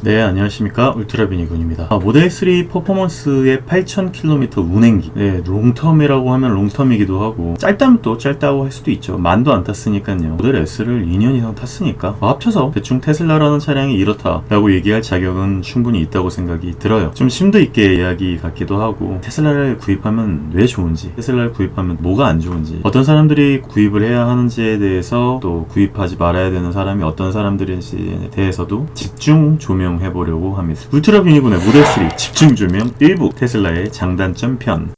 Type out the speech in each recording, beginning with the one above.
네, 안녕하십니까. 울트라비니군입니다. 모델3 퍼포먼스의 8000km 운행기. 네, 롱텀이라고 하면 롱텀이기도 하고, 짧다면 또 짧다고 할 수도 있죠. 만도 안 탔으니까요. 모델 S를 2년 이상 탔으니까 합쳐서 대충 테슬라라는 차량이 이렇다라고 얘기할 자격은 충분히 있다고 생각이 들어요. 좀 심도 있게 이야기 같기도 하고, 테슬라를 구입하면 왜 좋은지, 테슬라를 구입하면 뭐가 안 좋은지, 어떤 사람들이 구입을 해야 하는지에 대해서, 또 구입하지 말아야 되는 사람이 어떤 사람들인지에 대해서도 집중 조명해보려고 합니다. 울트라비니군의 모델3 집중 조명 일부 테슬라의 장단점 편.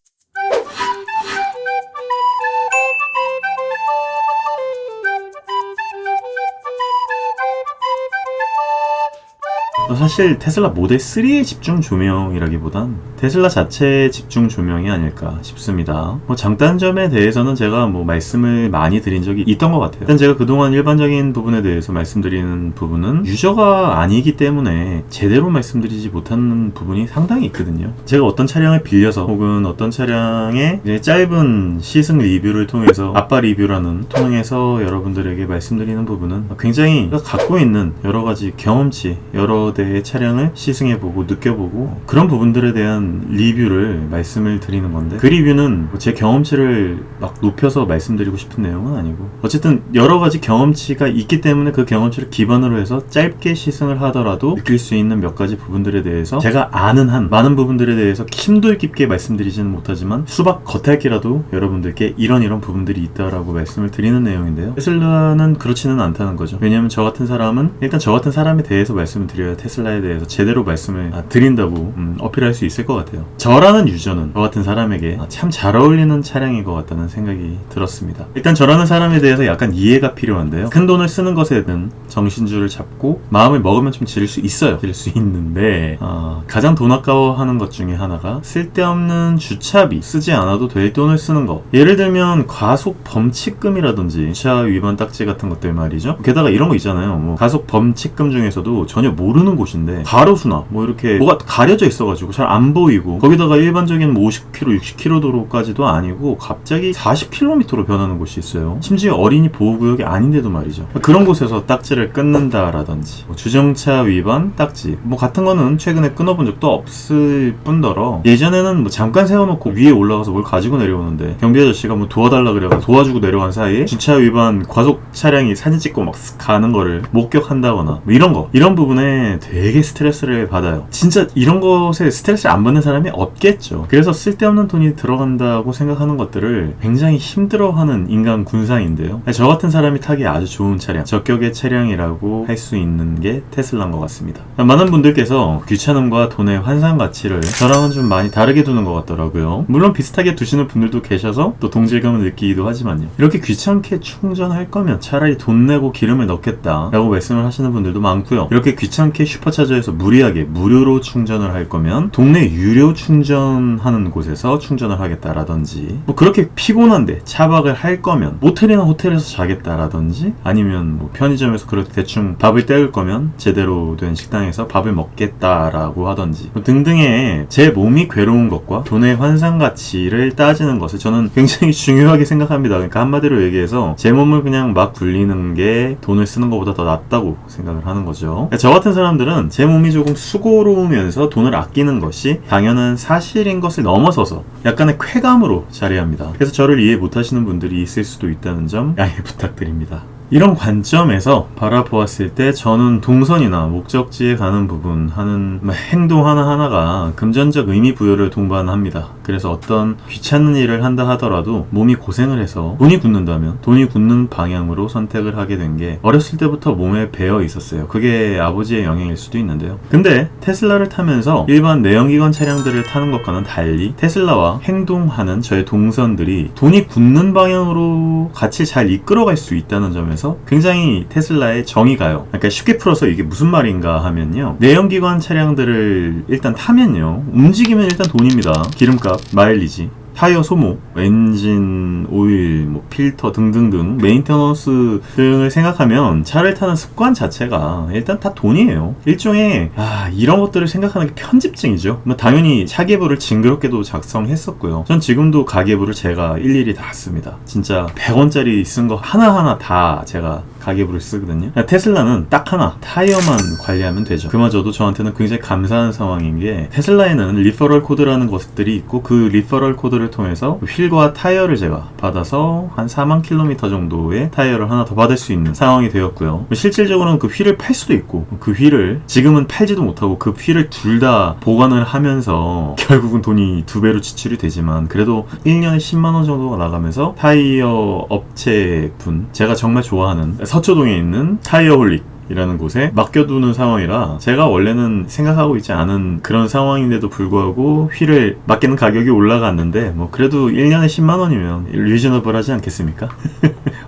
사실 테슬라 모델 3의 집중 조명이라기보단 테슬라 자체의 집중 조명이 아닐까 싶습니다. 장단점에 대해서는 제가 말씀을 많이 드린 적이 있던 것 같아요. 일단 제가 그동안 일반적인 부분에 대해서 말씀드리는 부분은 유저가 아니기 때문에 제대로 말씀드리지 못하는 부분이 상당히 있거든요. 제가 어떤 차량을 빌려서 혹은 어떤 차량의 짧은 시승 리뷰를 통해서 아빠 리뷰라는 통해서 여러분들에게 말씀드리는 부분은 굉장히 갖고 있는 여러 가지 경험치, 여러 대의 차량을 시승해보고 느껴보고 그런 부분들에 대한 리뷰를 말씀을 드리는 건데, 그 리뷰는 제 경험치를 막 높여서 말씀드리고 싶은 내용은 아니고, 어쨌든 여러 가지 경험치가 있기 때문에 그 경험치를 기반으로 해서 짧게 시승을 하더라도 느낄 수 있는 몇 가지 부분들에 대해서 제가 아는 한 많은 부분들에 대해서 심도 깊게 말씀드리지는 못하지만 수박 겉핥기라도 여러분들께 이런 부분들이 있다라고 말씀을 드리는 내용인데요. 테슬라는 그렇지는 않다는 거죠. 왜냐하면 저 같은 사람은 일단 저 같은 사람에 대해서 말씀을 드려야 테슬라에 대해서 제대로 말씀을 드린다고 어필할 수 있을 것 같아요. 저라는 유저는 저 같은 사람에게 참 잘 어울리는 차량인 것 같다는 생각이 들었습니다. 일단 저라는 사람에 대해서 약간 이해가 필요한데요. 큰 돈을 쓰는 것에는 정신줄을 잡고 마음을 먹으면 좀 지를 수 있어요. 지를 수 있는데 가장 돈 아까워하는 것 중에 하나가 쓸데없는 주차비, 쓰지 않아도 될 돈을 쓰는 거. 예를 들면 과속 범칙금이라든지 주차 위반 딱지 같은 것들 말이죠. 게다가 이런 거 있잖아요. 과속 범칙금 중에서도 전혀 모르는 곳인데 가로수나 이렇게 뭐가 가려져 있어가지고 잘 안 보이고, 거기다가 일반적인 50km, 60km 도로까지도 아니고 갑자기 40km로 변하는 곳이 있어요. 심지어 어린이 보호구역이 아닌데도 말이죠. 그런 곳에서 딱지를 끊는다라든지, 주정차 위반 딱지 같은 거는 최근에 끊어본 적도 없을 뿐더러, 예전에는 잠깐 세워놓고 위에 올라가서 뭘 가지고 내려오는데 경비 아저씨가 도와달라 그래서 도와주고 내려간 사이에 주차 위반 과속 차량이 사진 찍고 막 가는 거를 목격한다거나 이런 부분에 되게 스트레스를 받아요. 진짜 이런 것에 스트레스를 안 받는 사람이 없겠죠. 그래서 쓸데없는 돈이 들어간다고 생각하는 것들을 굉장히 힘들어하는 인간 군상인데요. 저 같은 사람이 타기 아주 좋은 차량, 저격의 차량이라고 할 수 있는 게 테슬라인 것 같습니다. 많은 분들께서 귀찮음과 돈의 환상 가치를 저랑은 좀 많이 다르게 두는 것 같더라고요. 물론 비슷하게 두시는 분들도 계셔서 또 동질감을 느끼기도 하지만요. 이렇게 귀찮게 충전할 거면 차라리 돈 내고 기름을 넣겠다라고 말씀을 하시는 분들도 많고요. 이렇게 귀찮게 슈퍼차저에서 무료로 충전을 할 거면 동네 유료 충전하는 곳에서 충전을 하겠다라든지, 그렇게 피곤한데 차박을 할 거면 모텔이나 호텔에서 자겠다라든지, 아니면 편의점에서 그렇게 대충 밥을 때울 거면 제대로 된 식당에서 밥을 먹겠다라고 하든지 등등의 제 몸이 괴로운 것과 돈의 환상 가치를 따지는 것을 저는 굉장히 중요하게 생각합니다. 그러니까 한마디로 얘기해서 제 몸을 그냥 막 굴리는 게 돈을 쓰는 것보다 더 낫다고 생각을 하는 거죠. 저 같은 사람들은 제 몸이 조금 수고로우면서 돈을 아끼는 것이 당연한 사실인 것을 넘어서서 약간의 쾌감으로 자리합니다. 그래서 저를 이해 못하시는 분들이 있을 수도 있다는 점 양해 부탁드립니다. 이런 관점에서 바라보았을 때 저는 동선이나 목적지에 가는 부분 하는 행동 하나하나가 금전적 의미 부여를 동반합니다. 그래서 어떤 귀찮은 일을 한다 하더라도 몸이 고생을 해서 돈이 굳는다면 돈이 굳는 방향으로 선택을 하게 된 게 어렸을 때부터 몸에 배어 있었어요. 그게 아버지의 영향일 수도 있는데요. 근데 테슬라를 타면서 일반 내연기관 차량들을 타는 것과는 달리 테슬라와 행동하는 저의 동선들이 돈이 굳는 방향으로 같이 잘 이끌어갈 수 있다는 점에서 굉장히 테슬라의 정이 가요. 그러니까 쉽게 풀어서 이게 무슨 말인가 하면요, 내연기관 차량들을 일단 타면요, 움직이면 일단 돈입니다. 기름값, 마일리지, 타이어 소모, 엔진, 오일, 필터 등등등 메인테너ን스 등을 생각하면 차를 타는 습관 자체가 일단 다 돈이에요. 일종의 이런 것들을 생각하는 게 편집증이죠. 당연히 차계부를 징그럽게도 작성했었고요. 전 지금도 가계부를 제가 일일이 다 씁니다. 진짜 100원짜리 쓴 거 하나하나 다 제가 가계부를 쓰거든요. 테슬라는 딱 하나, 타이어만 관리하면 되죠. 그마저도 저한테는 굉장히 감사한 상황인 게 테슬라에는 리퍼럴 코드라는 것들이 있고 그 리퍼럴 코드를 통해서 휠과 타이어를 제가 받아서 한 4만 킬로미터 정도의 타이어를 하나 더 받을 수 있는 상황이 되었고요. 실질적으로는 그 휠을 팔 수도 있고 그 휠을 지금은 팔지도 못하고 그 휠을 둘 다 보관을 하면서 결국은 돈이 2배로 지출이 되지만 그래도 1년에 10만 원 정도가 나가면서 타이어 업체 분, 제가 정말 좋아하는 서초동에 있는 타이어홀릭 이라는 곳에 맡겨두는 상황이라 제가 원래는 생각하고 있지 않은 그런 상황인데도 불구하고 휠을 맡기는 가격이 올라갔는데 뭐 그래도 1년에 10만 원이면 리저너블 하지 않겠습니까?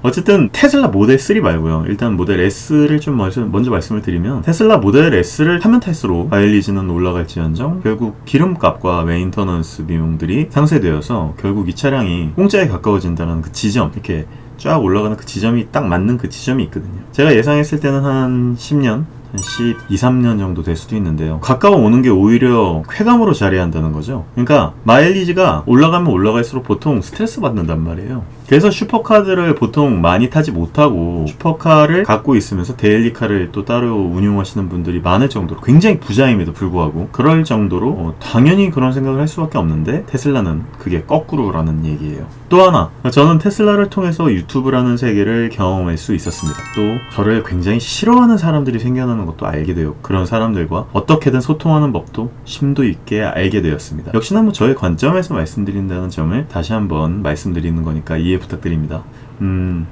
어쨌든 테슬라 모델 3 말고요. 일단 모델 S를 좀 먼저 말씀을 드리면 테슬라 모델 S를 타면 탈수록 마일리지는 올라갈지언정 결국 기름값과 메인터넌스 비용들이 상쇄되어서 결국 이 차량이 공짜에 가까워진다는 그 지점, 이렇게 쫙 올라가는 그 지점이 딱 맞는 그 지점이 있거든요. 제가 예상했을 때는 한 10년? 한 12, 3년 정도 될 수도 있는데요. 가까워 오는 게 오히려 쾌감으로 자리한다는 거죠. 그러니까 마일리지가 올라가면 올라갈수록 보통 스트레스 받는단 말이에요. 그래서 슈퍼카들을 보통 많이 타지 못하고 슈퍼카를 갖고 있으면서 데일리카를 또 따로 운용하시는 분들이 많을 정도로 굉장히 부자임에도 불구하고 그럴 정도로 당연히 그런 생각을 할 수밖에 없는데 테슬라는 그게 거꾸로라는 얘기예요. 또 하나, 저는 테슬라를 통해서 유튜브라는 세계를 경험할 수 있었습니다. 또 저를 굉장히 싫어하는 사람들이 생겨나는 것도 알게 되었고 그런 사람들과 어떻게든 소통하는 법도 심도 있게 알게 되었습니다. 역시나 뭐 저의 관점에서 말씀드린다는 점을 다시 한번 말씀드리는 거니까 이해 부탁드립니다.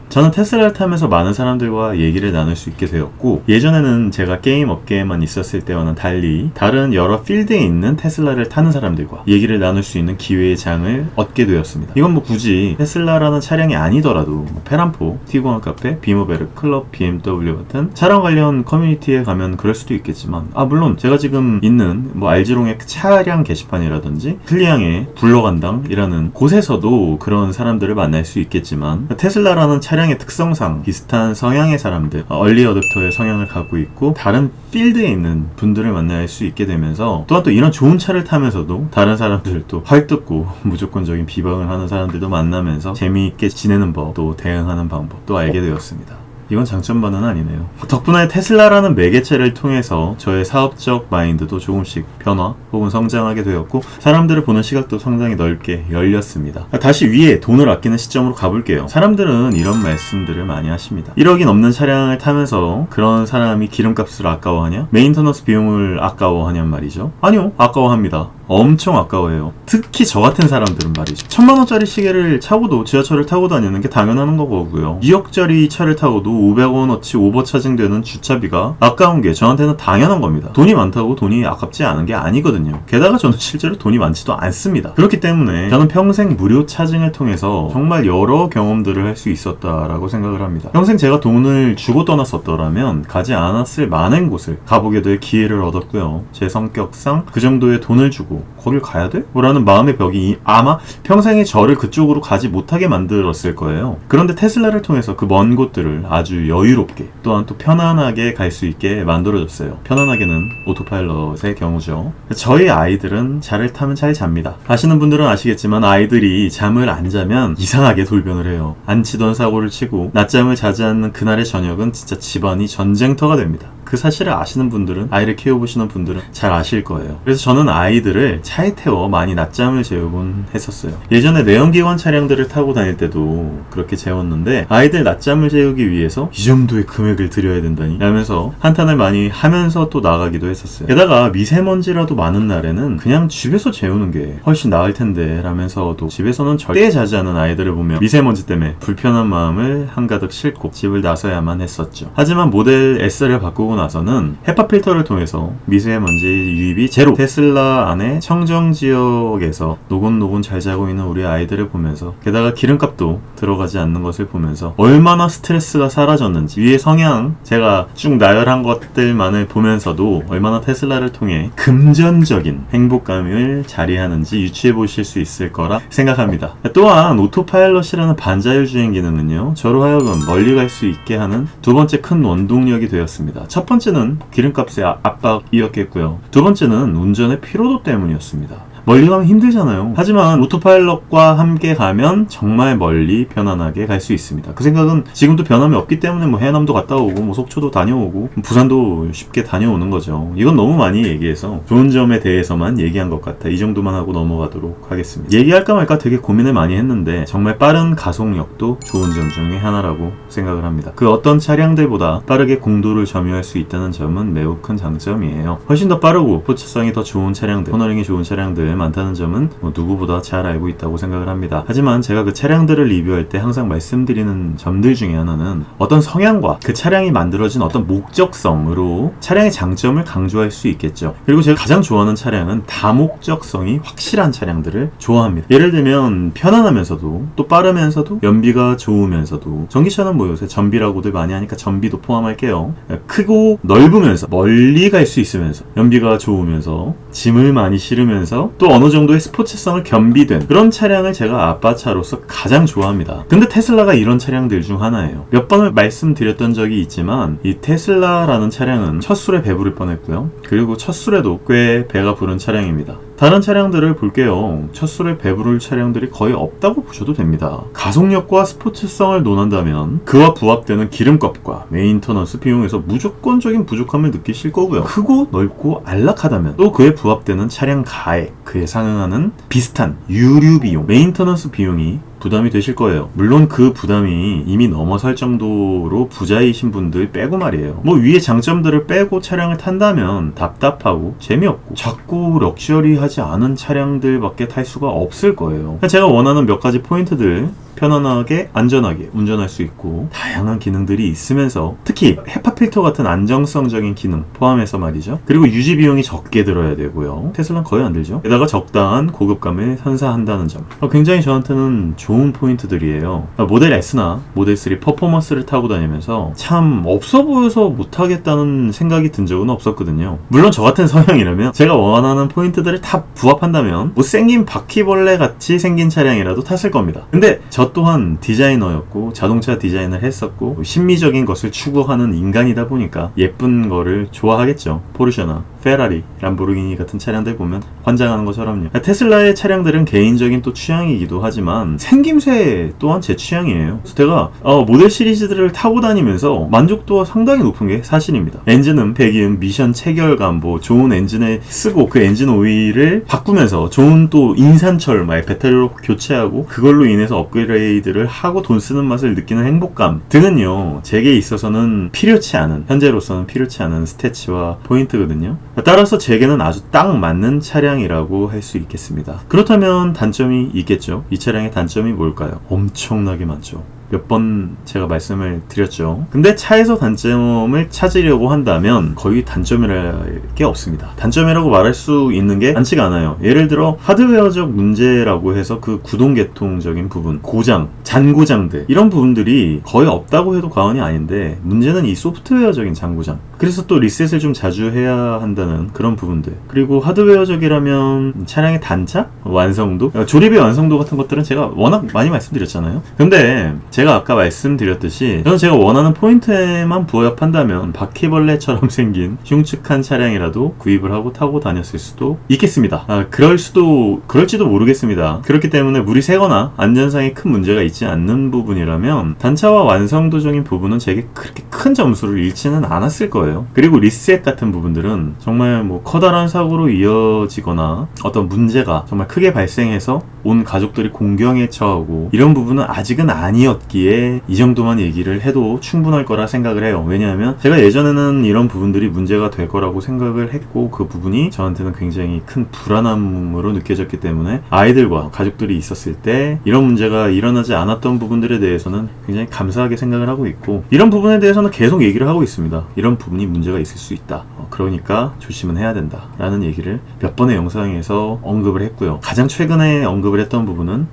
저는 테슬라를 타면서 많은 사람들과 얘기를 나눌 수 있게 되었고 예전에는 제가 게임 업계에만 있었을 때와는 달리 다른 여러 필드에 있는 테슬라를 타는 사람들과 얘기를 나눌 수 있는 기회의 장을 얻게 되었습니다. 이건 뭐 굳이 테슬라라는 차량이 아니더라도 뭐 페란포, 티구안 카페, 비모베르, 클럽, BMW 같은 차량 관련 커뮤니티에 가면 그럴 수도 있겠지만 물론 제가 지금 있는 뭐 알지롱의 차량 게시판이라든지 클리앙의 불러간당이라는 곳에서도 그런 사람들을 만날 수 있겠지만 테슬라라는 차량의 특성상 비슷한 성향의 사람들, 얼리 어댑터의 성향을 갖고 있고 다른 필드에 있는 분들을 만날 수 있게 되면서 또한 또 이런 좋은 차를 타면서도 다른 사람들 또 헐뜯고 무조건적인 비방을 하는 사람들도 만나면서 재미있게 지내는 법, 또 대응하는 방법도 알게 되었습니다. 이건 장점만은 아니네요. 덕분에 테슬라라는 매개체를 통해서 저의 사업적 마인드도 조금씩 변화 혹은 성장하게 되었고 사람들을 보는 시각도 상당히 넓게 열렸습니다. 다시 위에 돈을 아끼는 시점으로 가볼게요. 사람들은 이런 말씀들을 많이 하십니다. 1억이 넘는 차량을 타면서 그런 사람이 기름값을 아까워하냐? 메인터넌스 비용을 아까워하냔 말이죠. 아니요, 아까워합니다. 엄청 아까워해요. 특히 저 같은 사람들은 말이죠. 1000만원짜리 시계를 차고도 지하철을 타고 다니는 게 당연한 거고요. 2억짜리 차를 타고도 500원어치 오버차징 되는 주차비가 아까운 게 저한테는 당연한 겁니다. 돈이 많다고 돈이 아깝지 않은 게 아니거든요. 게다가 저는 실제로 돈이 많지도 않습니다. 그렇기 때문에 저는 평생 무료 차징을 통해서 정말 여러 경험들을 할 수 있었다라고 생각을 합니다. 평생 제가 돈을 주고 떠났었더라면 가지 않았을 많은 곳을 가보게 될 기회를 얻었고요. 제 성격상 그 정도의 돈을 주고 거길 가야 돼? 라는 마음의 벽이 아마 평생에 저를 그쪽으로 가지 못하게 만들었을 거예요. 그런데 테슬라를 통해서 그 먼 곳들을 아주 여유롭게 또한 또 편안하게 갈 수 있게 만들어졌어요. 편안하게는 오토파일럿의 경우죠. 저희 아이들은 차를 타면 잘 잡니다. 아시는 분들은 아시겠지만 아이들이 잠을 안 자면 이상하게 돌변을 해요. 안 치던 사고를 치고 낮잠을 자지 않는 그날의 저녁은 진짜 집안이 전쟁터가 됩니다. 그 사실을 아시는 분들은, 아이를 키워보시는 분들은 잘 아실 거예요. 그래서 저는 아이들을 차에 태워 많이 낮잠을 재우곤 했었어요. 예전에 내연기관 차량들을 타고 다닐 때도 그렇게 재웠는데 아이들 낮잠을 재우기 위해서 이 정도의 금액을 들여야 된다니 라면서 한탄을 많이 하면서 또 나가기도 했었어요. 게다가 미세먼지라도 많은 날에는 그냥 집에서 재우는 게 훨씬 나을 텐데 라면서도 집에서는 절대 자지 않은 아이들을 보며 미세먼지 때문에 불편한 마음을 한가득 싣고 집을 나서야만 했었죠. 하지만 모델 S를 바꾸고 나서는 헤파 필터를 통해서 미세먼지 유입이 제로, 테슬라 안에 청정 지역에서 노곤노곤 잘 자고 있는 우리 아이들을 보면서 게다가 기름값도 들어가지 않는 것을 보면서 얼마나 스트레스가 사라졌는지, 위의 성향 제가 쭉 나열한 것들만을 보면서도 얼마나 테슬라를 통해 금전적인 행복감을 자리하는지 유추해 보실 수 있을 거라 생각합니다. 또한 오토파일럿이라는 반자율 주행 기능은요, 저로 하여금 멀리 갈 수 있게 하는 두 번째 큰 원동력이 되었습니다. 첫 번째는 기름값의 압박이었겠고요. 두 번째는 운전의 피로도 때문이었습니다. 멀리 가면 힘들잖아요. 하지만 오토파일럿과 함께 가면 정말 멀리 편안하게 갈 수 있습니다. 그 생각은 지금도 변함이 없기 때문에 뭐 해남도 갔다 오고 뭐 속초도 다녀오고 부산도 쉽게 다녀오는 거죠. 이건 너무 많이 얘기해서 좋은 점에 대해서만 얘기한 것 같아. 이 정도만 하고 넘어가도록 하겠습니다. 얘기할까 말까 되게 고민을 많이 했는데 정말 빠른 가속력도 좋은 점 중에 하나라고 생각을 합니다. 그 어떤 차량들보다 빠르게 공도를 점유할 수 있다는 점은 매우 큰 장점이에요. 훨씬 더 빠르고 스포츠성이 더 좋은 차량들, 코너링이 좋은 차량들 많다는 점은 뭐 누구보다 잘 알고 있다고 생각을 합니다. 하지만 제가 그 차량들을 리뷰할 때 항상 말씀드리는 점들 중에 하나는 어떤 성향과 그 차량이 만들어진 어떤 목적성으로 차량의 장점을 강조할 수 있겠죠. 그리고 제가 가장 좋아하는 차량은 다목적성이 확실한 차량들을 좋아합니다. 예를 들면 편안하면서도 또 빠르면서도 연비가 좋으면서도, 전기차는 뭐 요새 전비라고들 많이 하니까 전비도 포함할게요. 크고 넓으면서 멀리 갈 수 있으면서 연비가 좋으면서 짐을 많이 실으면서 또 어느 정도의 스포츠성을 겸비된 그런 차량을 제가 아빠차로서 가장 좋아합니다. 근데 테슬라가 이런 차량들 중 하나예요. 몇 번을 말씀드렸던 적이 있지만 이 테슬라라는 차량은 첫 술에 배부를 뻔했고요. 그리고 첫 술에도 꽤 배가 부른 차량입니다. 다른 차량들을 볼게요. 첫 술에 배부를 차량들이 거의 없다고 보셔도 됩니다. 가속력과 스포츠성을 논한다면 그와 부합되는 기름값과 메인터넌스 비용에서 무조건적인 부족함을 느끼실 거고요. 크고 넓고 안락하다면 또 그에 부합되는 차량 가액, 그에 상응하는 비슷한 유류 비용, 메인터넌스 비용이 부담이 되실 거예요. 물론 그 부담이 이미 넘어설 정도로 부자이신 분들 빼고 말이에요. 뭐 위에 장점들을 빼고 차량을 탄다면 답답하고 재미없고 자꾸 럭셔리하지 않은 차량들밖에 탈 수가 없을 거예요. 제가 원하는 몇 가지 포인트들, 편안하게 안전하게 운전할 수 있고 다양한 기능들이 있으면서 특히 헤파 필터 같은 안정성적인 기능 포함해서 말이죠. 그리고 유지 비용이 적게 들어야 되고요. 테슬라는 거의 안 들죠. 게다가 적당한 고급감을 선사한다는 점, 굉장히 저한테는 좋은 포인트들이에요. 모델 S나 모델 3 퍼포먼스를 타고 다니면서 참 없어 보여서 못하겠다는 생각이 든 적은 없었거든요. 물론 저 같은 성향이라면 제가 원하는 포인트들을 다 부합한다면 못생긴 바퀴벌레 같이 생긴 차량이라도 탔을 겁니다. 근데 저 또한 디자이너였고 자동차 디자인을 했었고 심미적인 것을 추구하는 인간이다 보니까 예쁜 거를 좋아하겠죠. 포르쉐나 페라리, 람보르기니 같은 차량들 보면 환장하는 것처럼요. 테슬라의 차량들은 개인적인 또 취향이기도 하지만 생김새 또한 제 취향이에요. 그래서 제가 모델 시리즈들을 타고 다니면서 만족도가 상당히 높은 게 사실입니다. 엔진은 배기음, 미션 체결감, 뭐 좋은 엔진을 쓰고 그 엔진 오일을 바꾸면서 좋은 또 인산철 배터리로 교체하고 그걸로 인해서 업그레이드를 하고 돈 쓰는 맛을 느끼는 행복감 등은요, 제게 있어서는 필요치 않은, 현재로서는 필요치 않은 스태치와 포인트거든요. 따라서 제게는 아주 딱 맞는 차량이라고 할 수 있겠습니다. 그렇다면 단점이 있겠죠. 이 차량의 단점이 뭘까요? 엄청나게 많죠. 몇 번 제가 말씀을 드렸죠. 근데 차에서 단점을 찾으려고 한다면 거의 단점이랄 게 없습니다. 단점이라고 말할 수 있는 게 많지가 않아요. 예를 들어 하드웨어적 문제라고 해서 그 구동계통적인 부분, 고장, 잔고장들, 이런 부분들이 거의 없다고 해도 과언이 아닌데 문제는 이 소프트웨어적인 잔고장, 그래서 또 리셋을 좀 자주 해야 한다는 그런 부분들, 그리고 하드웨어적이라면 차량의 단차? 완성도? 조립의 완성도 같은 것들은 제가 워낙 많이 말씀드렸잖아요. 근데 제가 아까 말씀드렸듯이 저는 제가 원하는 포인트에만 부합한다면 바퀴벌레처럼 생긴 흉측한 차량이라도 구입을 하고 타고 다녔을 수도 있겠습니다. 그럴지도 모르겠습니다. 그렇기 때문에 물이 새거나 안전상에 큰 문제가 있지 않는 부분이라면 단차와 완성도적인 부분은 제게 그렇게 큰 점수를 잃지는 않았을 거예요. 그리고 리셋 같은 부분들은 정말 뭐 커다란 사고로 이어지거나 어떤 문제가 정말 크게 발생해서 온 가족들이 공경에 처하고 이런 부분은 아직은 아니었기에 이 정도만 얘기를 해도 충분할 거라 생각을 해요. 왜냐하면 제가 예전에는 이런 부분들이 문제가 될 거라고 생각을 했고 그 부분이 저한테는 굉장히 큰 불안함으로 느껴졌기 때문에 아이들과 가족들이 있었을 때 이런 문제가 일어나지 않았던 부분들에 대해서는 굉장히 감사하게 생각을 하고 있고, 이런 부분에 대해서는 계속 얘기를 하고 있습니다. 이런 부분이 문제가 있을 수 있다. 그러니까 조심은 해야 된다 라는 얘기를 몇 번의 영상에서 언급을 했고요. 가장 최근에 언급을 했던 부분은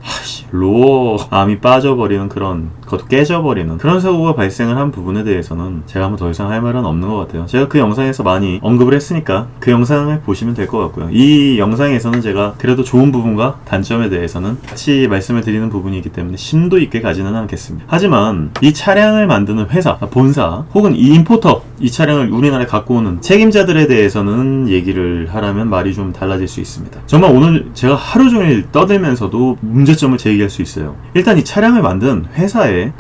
로어 암이 빠져버리는 그것도 깨져버리는 그런 사고가 발생을 한 부분에 대해서는 제가 더 이상 할 말은 없는 것 같아요. 제가 그 영상에서 많이 언급을 했으니까 그 영상을 보시면 될 것 같고요. 이 영상에서는 제가 그래도 좋은 부분과 단점에 대해서는 같이 말씀을 드리는 부분이기 때문에 심도 있게 가지는 않겠습니다. 하지만 이 차량을 만드는 회사, 본사 혹은 이 임포터, 이 차량 차량을 우리나라에 갖고 오는 책임자들에 대해서는 얘기를 하라면 말이 좀 달라질 수 있습니다. 정말 오늘 제가 하루 종일 떠들면서도 문제점을 제기할 수 있어요. 일단 이 차량을 만든 회사의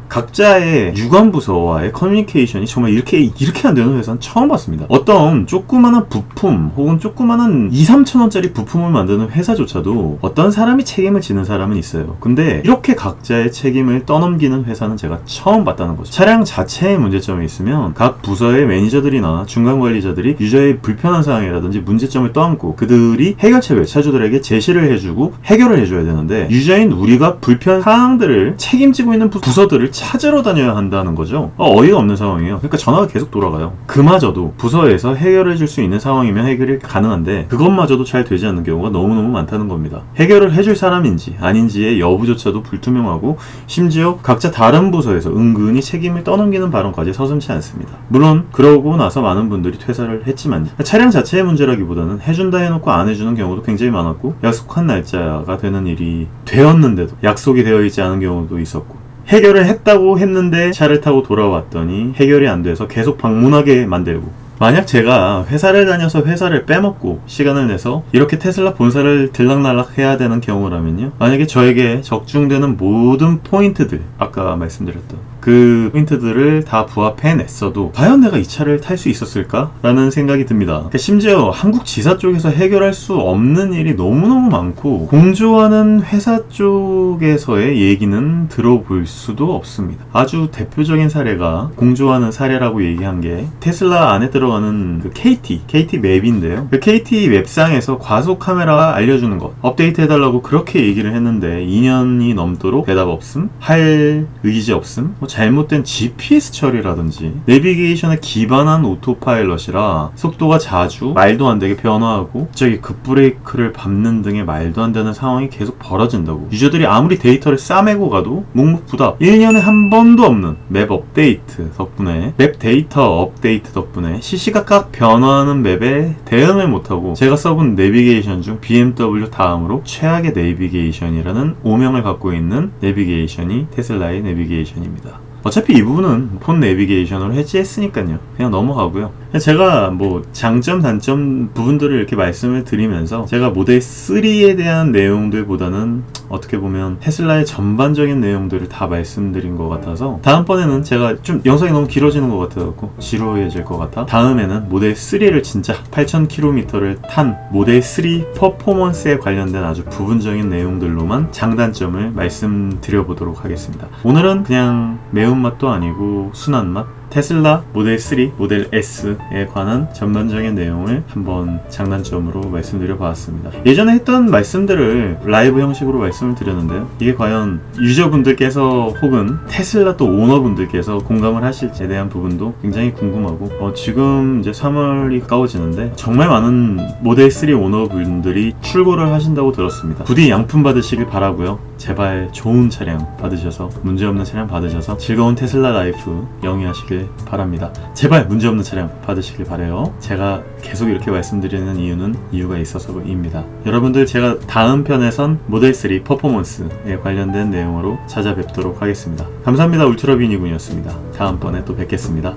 각자의 유관부서와의 커뮤니케이션이 정말 이렇게 안 되는 회사는 처음 봤습니다. 어떤 조그마한 부품 혹은 조그마한 2-3천원짜리 부품을 만드는 회사조차도 어떤 사람이 책임을 지는 사람은 있어요. 근데 이렇게 각자의 책임을 떠넘기는 회사는 제가 처음 봤다는 거죠. 차량 자체에 문제점이 있으면 각 부서의 매니저들이나 중간 관리자들이 유저의 불편한 사항이라든지 문제점을 떠안고 그들이 해결책을 차주들에게 제시를 해주고 해결을 해줘야 되는데, 유저인 우리가 불편 사항들을 책임지고 있는 부서들을 찾으러 다녀야 한다는 거죠. 어이가 없는 상황이에요. 그러니까 전화가 계속 돌아가요. 그마저도 부서에서 해결해 줄 수 있는 상황이면 해결이 가능한데 그것마저도 잘 되지 않는 경우가 너무너무 많다는 겁니다. 해결을 해줄 사람인지 아닌지의 여부조차도 불투명하고, 심지어 각자 다른 부서에서 은근히 책임을 떠넘기는 발언까지 서슴지 않습니다. 물론 그러고 나서 많은 분들이 퇴사를 했지만 차량 자체의 문제라기보다는 해준다 해놓고 안 해주는 경우도 굉장히 많았고, 약속한 날짜가 되는 일이 되었는데도 약속이 되어 있지 않은 경우도 있었고, 해결을 했다고 했는데 차를 타고 돌아왔더니 해결이 안 돼서 계속 방문하게 만들고, 만약 제가 회사를 다녀서 회사를 빼먹고 시간을 내서 이렇게 테슬라 본사를 들락날락 해야 되는 경우라면요, 만약에 저에게 적중되는 모든 포인트들, 아까 말씀드렸던 그 포인트들을 다 부합해냈어도 과연 내가 이 차를 탈 수 있었을까? 라는 생각이 듭니다. 그러니까 심지어 한국 지사 쪽에서 해결할 수 없는 일이 너무너무 많고, 공조하는 회사 쪽에서의 얘기는 들어볼 수도 없습니다. 아주 대표적인 사례가, 공조하는 사례라고 얘기한 게 테슬라 안에 들어가는 그 KT 맵인데요. 그 KT 맵상에서 과속 카메라 알려주는 것 업데이트 해달라고 그렇게 얘기를 했는데 2년이 넘도록 대답 없음, 할 의지 없음, 잘못된 GPS 처리라든지 내비게이션에 기반한 오토파일럿이라 속도가 자주 말도 안 되게 변화하고 갑자기 급브레이크를 밟는 등의 말도 안 되는 상황이 계속 벌어진다고. 유저들이 아무리 데이터를 싸매고 가도 묵묵부답 1년에 한 번도 없는 맵 업데이트 덕분에, 맵 데이터 업데이트 덕분에 시시각각 변화하는 맵에 대응을 못하고, 제가 써본 내비게이션 중 BMW 다음으로 최악의 내비게이션이라는 오명을 갖고 있는 내비게이션이 테슬라의 내비게이션입니다. 어차피 이 부분은 폰 내비게이션으로 해지했으니까요. 그냥 넘어가고요. 제가 뭐 장점 단점 부분들을 이렇게 말씀을 드리면서 제가 모델 3에 대한 내용들보다는 어떻게 보면 테슬라의 전반적인 내용들을 다 말씀드린 것 같아서, 다음번에는 제가 좀 영상이 너무 길어지는 것 같아서 지루해질 것 같아 다음에는 모델 3를 진짜 8,000km를 탄 모델 3 퍼포먼스에 관련된 아주 부분적인 내용들로만 장단점을 말씀드려보도록 하겠습니다. 오늘은 그냥 매운맛도 아니고 순한맛, 테슬라 모델 3, 모델 S에 관한 전반적인 내용을 한번 장단점으로 말씀드려 봤습니다. 예전에 했던 말씀들을 라이브 형식으로 말씀을 드렸는데요, 이게 과연 유저분들께서 혹은 테슬라 또 오너분들께서 공감을 하실지에 대한 부분도 굉장히 궁금하고, 지금 이제 3월이 가까워지는데 정말 많은 모델 3 오너분들이 출고를 하신다고 들었습니다. 부디 양품 받으시길 바라고요. 제발 좋은 차량 받으셔서, 문제없는 차량 받으셔서 즐거운 테슬라 라이프 영위하시길 바랍니다. 제발 문제없는 차량 받으시길 바래요. 제가 계속 이렇게 말씀드리는 이유가 있어서입니다. 여러분들, 제가 다음 편에선 모델 3 퍼포먼스에 관련된 내용으로 찾아뵙도록 하겠습니다. 감사합니다. 울트라비니군이었습니다. 다음번에 또 뵙겠습니다.